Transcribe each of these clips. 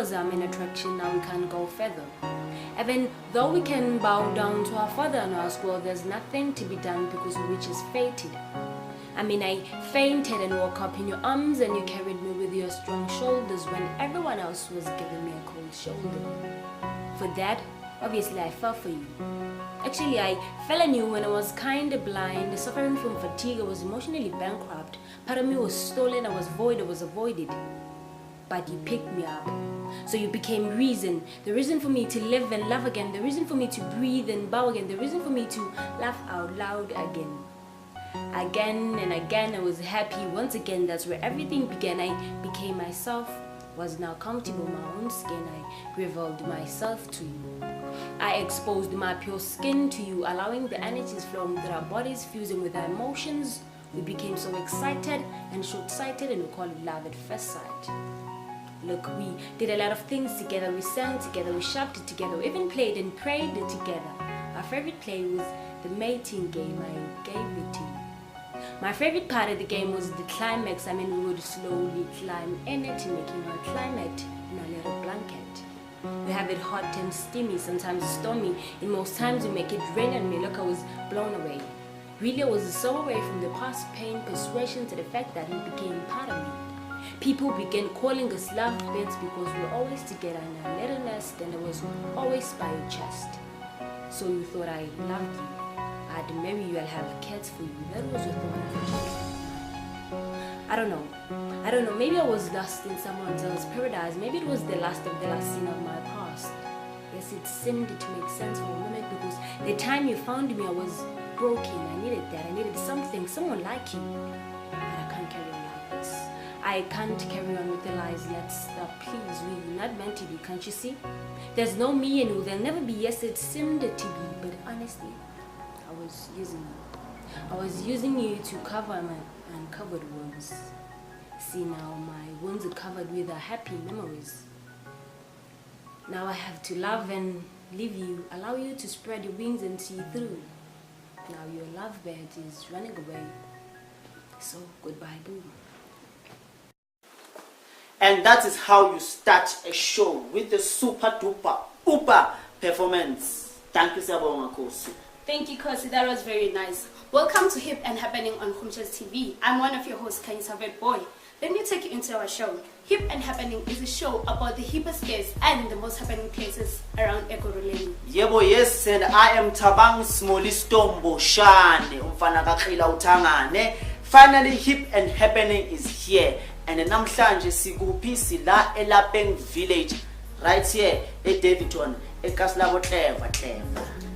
because I'm an attraction, now we can't go further. Even though we can bow down to our father and ask, well, there's nothing to be done because which is fated. I mean, I fainted and woke up in your arms and you carried me with your strong shoulders when everyone else was giving me a cold shoulder. For that, obviously I fell for you. Actually, I fell on you when I was kinda blind, suffering from fatigue, I was emotionally bankrupt. Part of me was stolen, I was void, I was avoided. But you picked me up. So you became reason. The reason for me to live and love again. The reason for me to breathe and bow again. The reason for me to laugh out loud again. Again and again I was happy. Once again, that's where everything began. I became myself, was now comfortable in my own skin. I revealed myself to you. I exposed my pure skin to you, allowing the energies flowing through our bodies, fusing with our emotions. We became so excited and short-sighted, and we call it love at first sight. Look, we did a lot of things together. We sang together, we shopped together, we even played and prayed together. Our favorite play was the mating game. I gave it to you. My favorite part of the game was the climax. I mean, we would slowly climb in it, making our climate in a little blanket. We have it hot and steamy, sometimes stormy. In most times we make it rain on me. Look, I was blown away. Really, I was so away from the past pain, persuasion to the fact that he became part of me. People began calling us love beds because we were always together in our little nest, and I was always by your chest. So you thought I loved you. I'd marry you, I'd have kids for you. That was your thought. I don't know, maybe I was lost in someone else's paradise. Maybe it was the last of the last scene of my past. Yes, it seemed to make sense for a moment because the time you found me, I was broken. I needed that. I needed something, someone like you. But I can't carry on like this. I can't carry on with the lies. Let's stop, please. We're not meant to be, can't you see? There's no me and you. There'll never be. Yes, it seemed to be, but honestly, I was using you. I was using you to cover my uncovered wounds. See, now my wounds are covered with happy memories. Now I have to love and leave you, allow you to spread your wings and see through. Now your lovebird is running away. So goodbye, boo. And that is how you start a show with a super duper uber performance. Thank you, Sabonga Kosi. Thank you, Kosi. That was very nice. Welcome to Hip and Happening on Gunshots TV. I'm one of your hosts, Kanyisa Boy. Let me take you into our show. Hip and Happening is a show about the hippest guests and the most happening places around Ekurhuleni. Yebo, yes, and I am Tabang Smolistombo Shane, umfana kaKhila uThangane. Finally, Hip and Happening is here. And namhlanje sikuphi sila eLapeng village, right here at Davidton, eKaslabo Clever.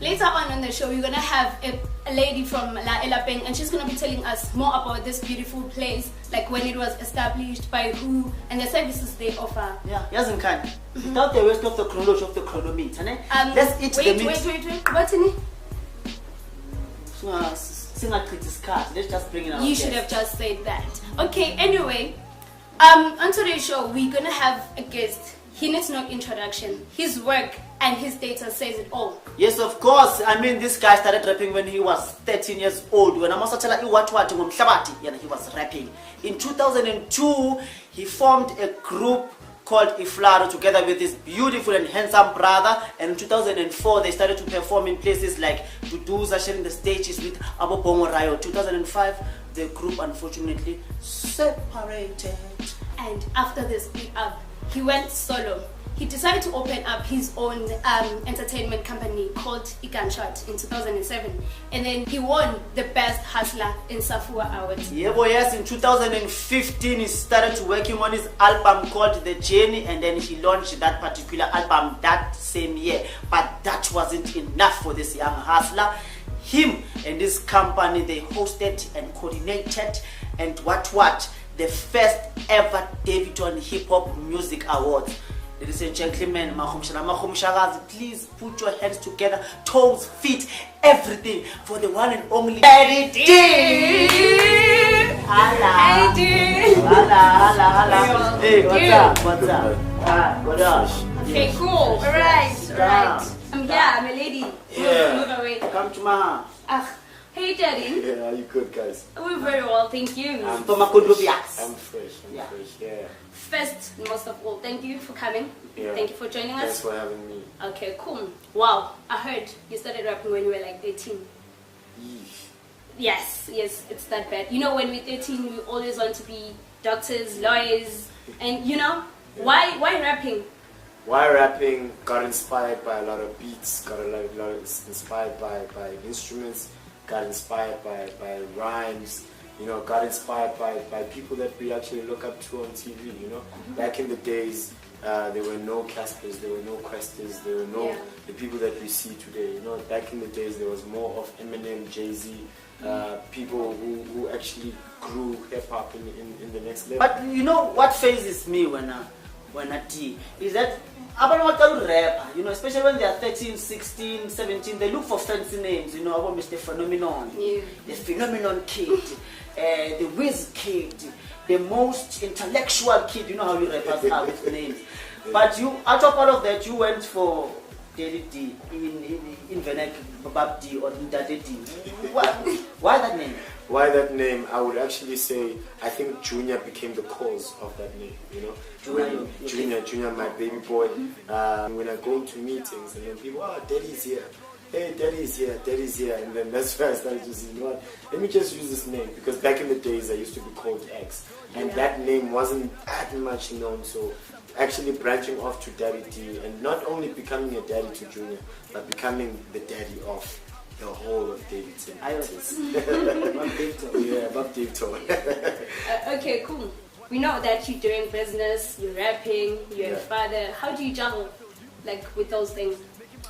Later on the show, we're going to have a lady from Lapeng, and she's going to be telling us more about this beautiful place, like when it was established, by who, and the services they offer. Yeah, Yazinkan. Without the waste of the chronology of the chronometer, let's eat the meat. Wait. What's in it? Let's just bring it out. You should have just said that. Okay, anyway, on today's show, we're going to have a guest. He needs no introduction. His work and his data says it all. Yes, of course. I mean, this guy started rapping when he was 13 years old. When I must tell you what he was rapping. In 2002, he formed a group called Iflaro together with his beautiful and handsome brother. And in 2004, they started to perform in places like Duduza, sharing the stages with Abo Bongo Rayo. 2005, the group unfortunately separated. And after they split up, he went solo. He decided to open up his own entertainment company called Gunshot in 2007. And then he won the Best Hustler in Safua Awards. Yeah, boy, yes. In 2015, he started working on his album called The Journey. And then he launched that particular album that same year. But that wasn't enough for this young hustler. Him and his company, they hosted and coordinated and the first ever Davidton Hip Hop Music Awards. Ladies and gentlemen, please put your hands together, toes, feet, everything for the one and only Eddie D. Holla. Hey, D. Holla. Hey, what's up? What up? Okay, cool. Alright. I'm a lady. Yeah. Move away. Come to my house. Hey, Daddy. Yeah, are you good, guys? We're very well, thank you. I'm fresh, yeah. First, most of all, thank you for coming. Yeah. Thank you for joining us. Thanks for having me. Okay, cool. Wow, I heard you started rapping when you were like 13. Yeesh. Yes, it's that bad. You know, when we're 13, we always want to be doctors, lawyers, and you know, why rapping? Why rapping? Got inspired by a lot of beats, got a lot inspired by instruments, got inspired by rhymes, you know, got inspired by people that we actually look up to on TV, you know. Back in the days, there were no Caspers, there were no Questers, there were no the people that we see today, you know. Back in the days, there was more of Eminem, Jay-Z, people who actually grew hip-hop in the next level. But you know what phases me when I tea is that abantu baqala rapper, you know, especially when they are 13, 16, 17, they look for fancy names, you know, about Mr. Phenomenon, the Phenomenon Kid, the Whiz Kid, the most intellectual kid, you know how you rappers are with names. But you, out of all of that, you went for Daily D, in Venek, Babab D, or Ndade D. Why that name? Why that name? I would actually say I think Junior became the cause of that name. You know, Junior, my baby boy. When I go into meetings and then people, Daddy's here. Hey, Daddy's here, and then that's where I started to say, you know what? Let me just use this name because back in the days I used to be called X, and that name wasn't that much known. So actually branching off to Daddy D, and not only becoming a daddy to Junior, but becoming the daddy of the whole of Davidson. Bob Davidson. Okay, cool. We know that you're doing business, you're rapping, you're a father. How do you juggle, like, with those things?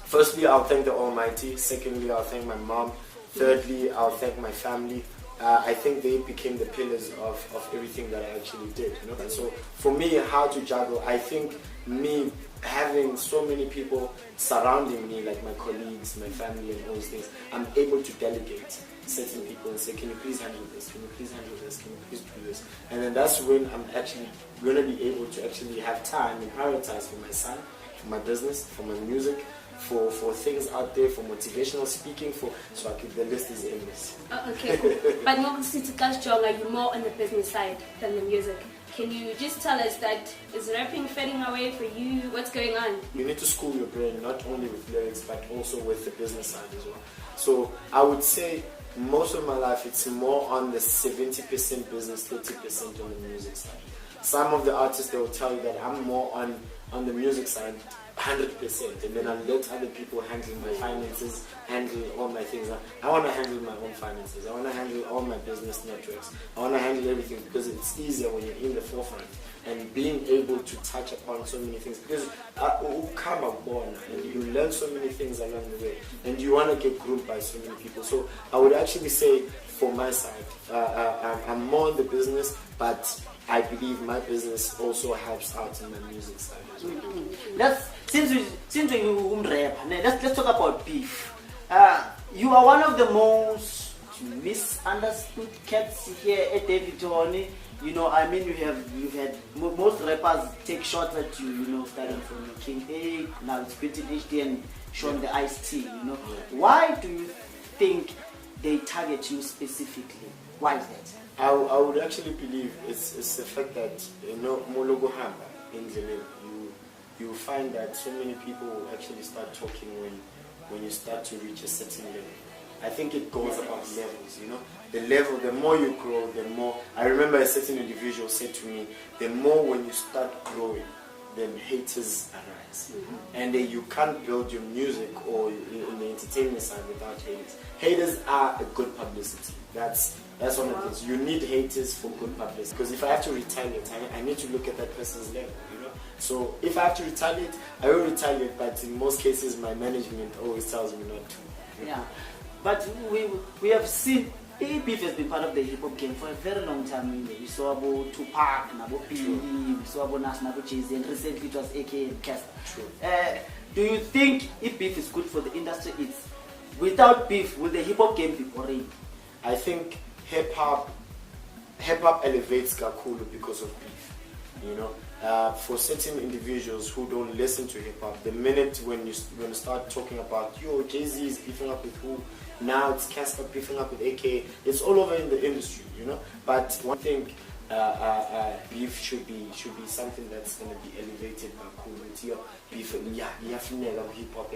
Firstly, I'll thank the Almighty. Secondly, I'll thank my mom. Thirdly, I'll thank my family. I think they became the pillars of everything that I actually did. You know? And so for me, how to juggle, I think me having so many people surrounding me, like my colleagues, my family and all those things, I'm able to delegate certain people and say, can you please handle this? Can you please handle this? Can you please do this? And then that's when I'm actually going to be able to actually have time and prioritize for my son, for my business, for my music, for things out there, for motivational speaking, so I keep the list is endless. Okay, cool. But are you more on the business side than the music? Can you just tell us that is rapping fading away for you? What's going on? You need to school your brain not only with lyrics but also with the business side as well. So I would say most of my life it's more on the 70% business, 30% on the music side. Some of the artists, they will tell you that I'm more on the music side 100%, and then I let other people handle my finances, handle all my things. I want to handle my own finances. I want to handle all my business networks. I want to handle everything because it's easier when you're in the forefront and being able to touch upon so many things. Because you come born and you learn so many things along the way, and you want to get groomed by so many people. So I would actually say, for my side, I'm more in the business, but I believe my business also helps out in my music side as well. Since you rap, let's talk about beef. You are one of the most misunderstood cats here at Davidson. You know, I mean, you've had most rappers take shots at you. You know, starting from King A, now it's Pretty HD and Sean the Ice-T. You know, why do you think they target you specifically? Why is that? I would actually believe it's the fact that, you know, Mologo Hamba in the you find that so many people actually start talking when you start to reach a certain level. I think it goes about levels, you know. The level, the more you grow, the more. I remember a certain individual said to me, the more when you start growing, then haters arise. And then you can't build your music or in the entertainment side without haters. Haters are a good publicity. That's one of the things. You need haters for good publicity. Because if I have to retaliate, I need to look at that person's level, you know. So if I have to retaliate, I will retaliate, but in most cases my management always tells me not to. Yeah. But we have seen beef has been part of the hip hop game for a very long time. We saw about Tupac, Nabo P, we saw about Nas, Nabo Jay-Z, and recently it was AK and Cast. Do you think if beef is good for the industry, it's without beef, will the hip hop game be boring? I think hip hop elevates Kakulu because of beef. You know, for certain individuals who don't listen to hip hop, the minute when you start talking about Jay-Z is beefing up with who, now it's Casper beefing up with AK, it's all over in the industry, you know. But one thing, beef should be something that's going to be elevated by cool. Beef, yeah, you have to know hip hop,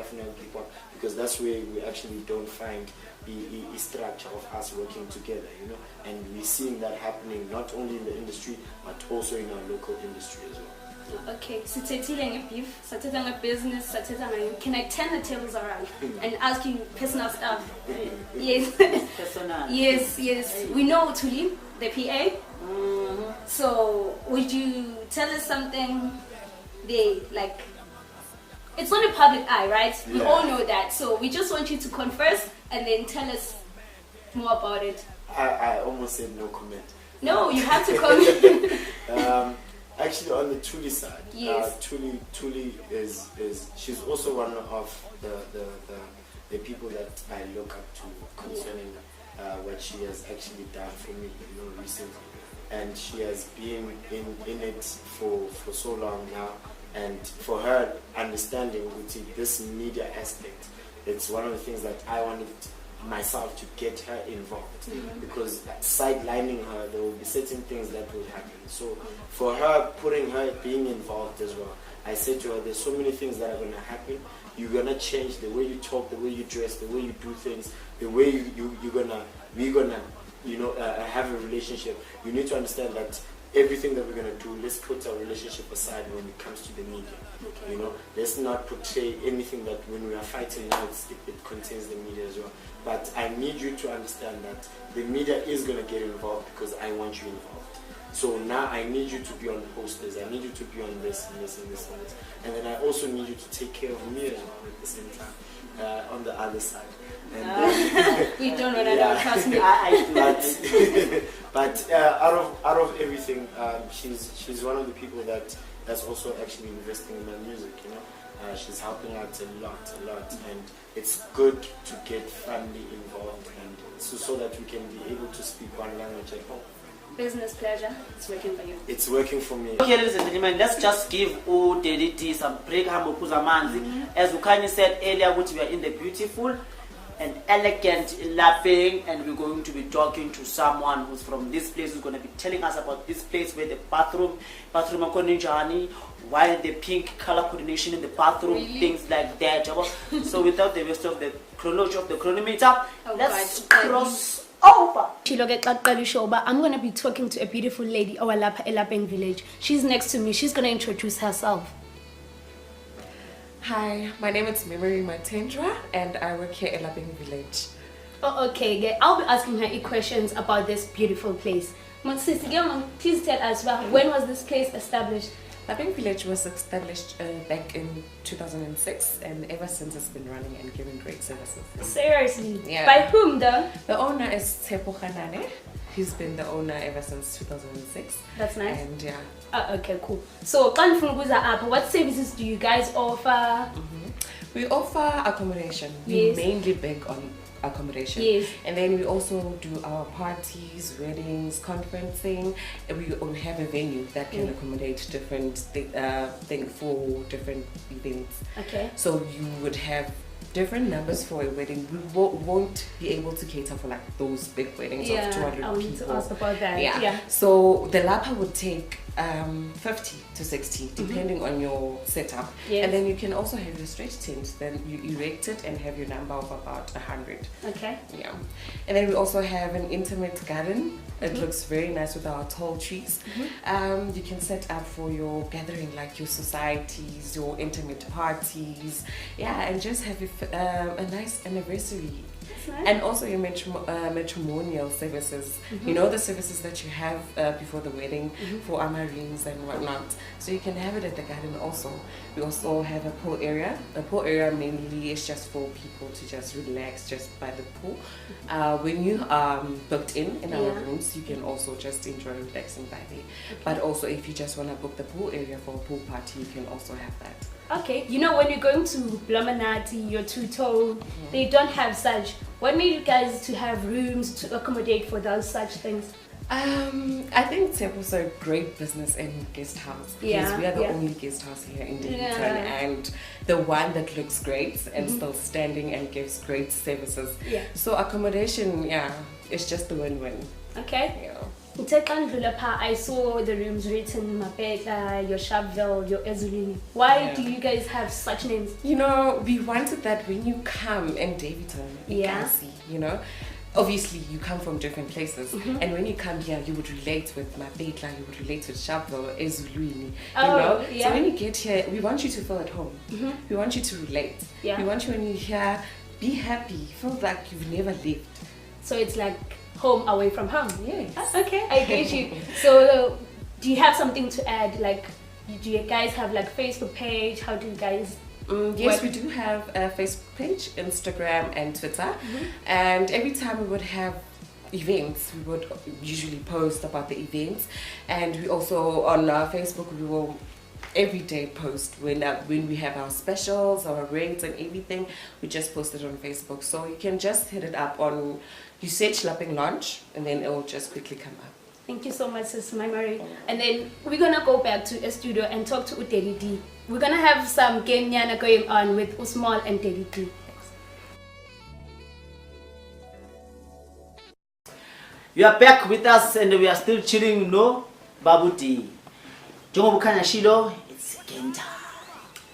because that's where we actually don't find the structure of us working together, you know, and we're seeing that happening not only in the industry but also in our local industry as well. Okay, so Tetilang beef, Satitanga business, Satitanga, can I turn the tables around and ask you personal stuff? Yes. Personal. Yes. We know Tuli, the PA. So would you tell us something like, it's on a public eye, right? We all know that. So we just want you to converse and then tell us more about it. I almost said no comment. No, you have to comment. Actually, on the Tuli side, yes. Tuli is she's also one of the people that I look up to concerning what she has actually done for me, you know, recently. And she has been in it for so long now, and for her understanding with this media aspect, it's one of the things that I wanted myself to get her involved, because sidelining her, there will be certain things that will happen. So for her, putting her being involved as well, I said to her, there's so many things that are going to happen. You're going to change the way you talk, the way you dress, the way you do things, the way we're going to you know, have a relationship. You need to understand that everything that we're going to do, let's put our relationship aside when it comes to the media. Okay. You know, let's not portray anything that when we are fighting now, it contains the media as well. But I need you to understand that the media is going to get involved because I want you involved. So now I need you to be on the posters, I need you to be on this and this and this and this. And then I also need you to take care of me as well at the same time, on the other side. And we don't want to trust me. But out of everything, she's one of the people that's also actually investing in my music, you know. She's helping out a lot, and it's good to get family involved, and so that we can be able to speak one language at home. Business pleasure, it's working for you. It's working for me. Okay, ladies and gentlemen, let's just give DDT some break. As Ukani said earlier, we are in the beautiful and elegant Lapeng, and we're going to be talking to someone who's from this place, who's going to be telling us about this place where the bathroom why the pink color coordination in the bathroom, really? Things like that. So without the rest of the chronology of the chronometer, let's cross over. I'm going to be talking to a beautiful lady, our Lapeng village. She's next to me. She's going to introduce herself. Hi, my name is Memory Matendra and I work here at Lapeng village. Oh, okay. I'll be asking her questions about this beautiful place. Please tell us, when was this place established? Lapeng village was established back in 2006, and ever since it's been running and giving great services. Seriously? Yeah. By whom though? The owner is Hippest. He's been the owner ever since 2006. That's nice. And yeah. Okay, cool. So, what services do you guys offer? We offer accommodation. Yes. We mainly beg on accommodation. Yes. And then we also do our parties, weddings, conferencing. And we have a venue that can accommodate different things for different events. Okay. So you would have different numbers for a wedding. We won't be able to cater for like those big weddings of 200 people. I'll need to ask about that. Yeah. So the Lapa would take 50 to 60 depending on your setup. Yes. And then you can also have your stretch tent, then you erect it and have your number of about 100. Okay. Yeah. And then we also have an intimate garden. It looks very nice with our tall trees. You can set up for your gathering, like your societies, your intimate parties, and just have a nice anniversary. Nice. And also your matrimonial services, you know, the services that you have before the wedding for amarines and whatnot. So you can have it at the garden also. We also have a pool area. The pool area mainly is just for people to just relax just by the pool. When you booked in our rooms, you can also just enjoy relaxing by there. But also if you just want to book the pool area for a pool party, you can also have that. Okay, you know, when you're going to Blamanati, your Tuto, they don't have such. What made you guys to have rooms to accommodate for those such things? I think it's also a great business in Guesthouse, because we are the only guest house here in Davidson, and the one that looks great and still standing and gives great services. So accommodation, it's just a win-win. Okay. I saw the rooms written Mapeta, your Sharpeville, your Ekurhuleni. Why do you guys have such names? You know, we wanted that when you come in Davidton, Kasi, you know, obviously you come from different places, and when you come here, you would relate with Mapeta, you would relate with Sharpeville, Ekurhuleni, you know. So when you get here, we want you to feel at home. We want you to relate. We want you, when you're here, be happy, feel like you've never lived. So it's like home away from home. Yes. Okay, I get you. So do you have something to add? Like, do you guys have like Facebook page? How do you guys yes, we do have a Facebook page, Instagram and Twitter, and every time we would have events, we would usually post about the events, and we also on our Facebook we will every day post when we have our specials, our rates and everything. We just post it on Facebook, so you can just hit it up on, you search Lapeng launch and then it will just quickly come up. Thank you so much, Sis Maimari. And then we're gonna go back to a studio and talk to Daddy D. We're gonna have some game nyana going on with Usmal and Daddy D. You are back with us and we are still chilling, no? Babu D. Jongo Bukanya Shilo, it's game time.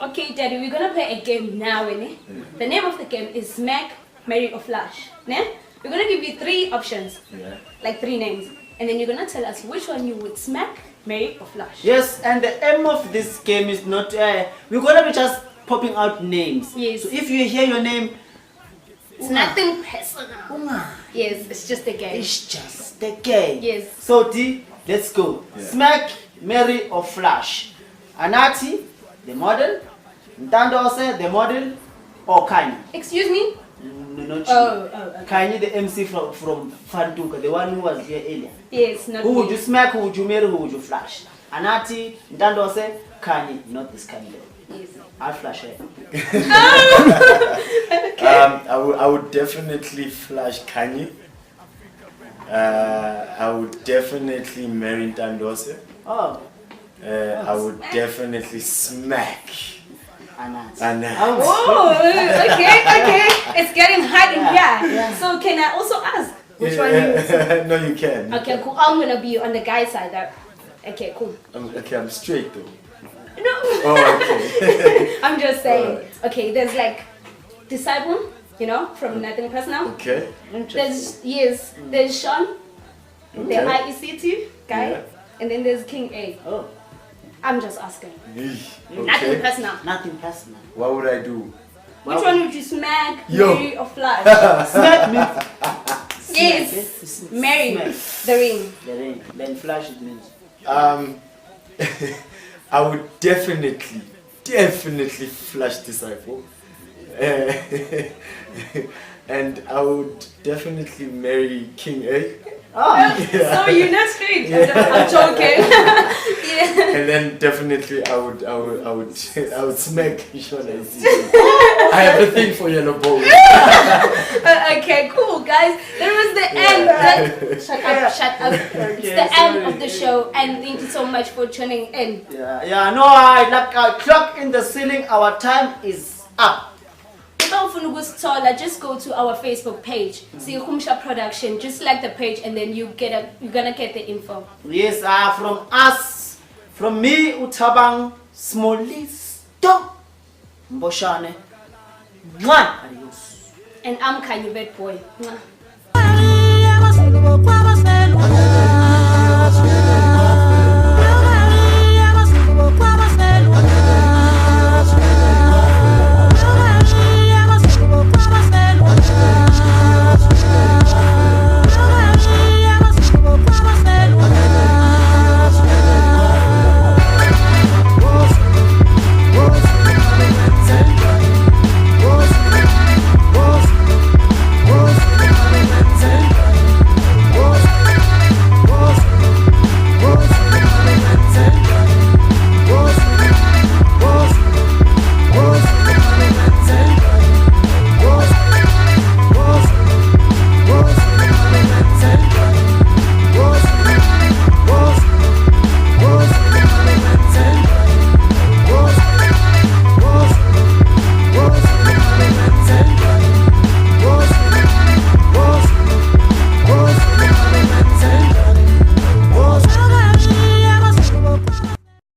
Okay, Daddy, we're gonna play a game now, innit? The name of the game is Smack, Marry or Flash. Ne? We're gonna give you 3 options, like 3 names, and then you're gonna tell us which one you would smack, marry or flash. Yes, and the aim of this game is not, we're gonna be just popping out names. Yes. So if you hear your name, It's nothing personal. Yes, it's just a game. it's just the game. Yes. So D, let's go. Smack, marry or flash. Anati, the model. Ntandose, the model. Or Kanye. Excuse me? No, not you. Okay. Kanye, the MC from Fantuka, the one who was here earlier. Yes, not Who would me. you smack, who would you marry, who would you flash? Anati, Ntandose, Kanye, not this Kanye. Yes. I'll flash her. I would definitely flash Kanye. I would definitely marry Tandose. Oh. I would definitely smack Anati. Anati. Oh, okay. It's getting hot in here. So can I also ask which one you would smack? No, you can. Okay, cool. I'm gonna be on the guy side. Okay, cool. I'm straight though. No. Oh, okay. I'm just saying. Alright. Okay, there's like Disciple, you know, from Nothing Personal. Okay. There's Sean, the Okay. IECT guy, Yeah. and then there's King A. Oh. I'm just asking. Nothing Okay. personal. Nothing personal. What would I do? Which one would you smack, Yo. marry, or flash? Smack means Yes, marry, the ring. the ring. Then flash it means. I would definitely flash Disciple. And I would definitely marry King A. So you're not straight. I'm joking. Yeah. And then definitely I would smack Sean and see. I have a thing for yellow balls. Okay, cool, guys. That was the end. Shut up. It's the end of the show, and thank you so much for tuning in. No, I clock in the ceiling. Our time is up. Just go to our Facebook page, see Humsha Production, just like the page, and then you're gonna get the info. Yes, from us, from me, Utabang, Smolisto, Mboshane, Adios. And I'm Kanye Bad Boy. Mwah.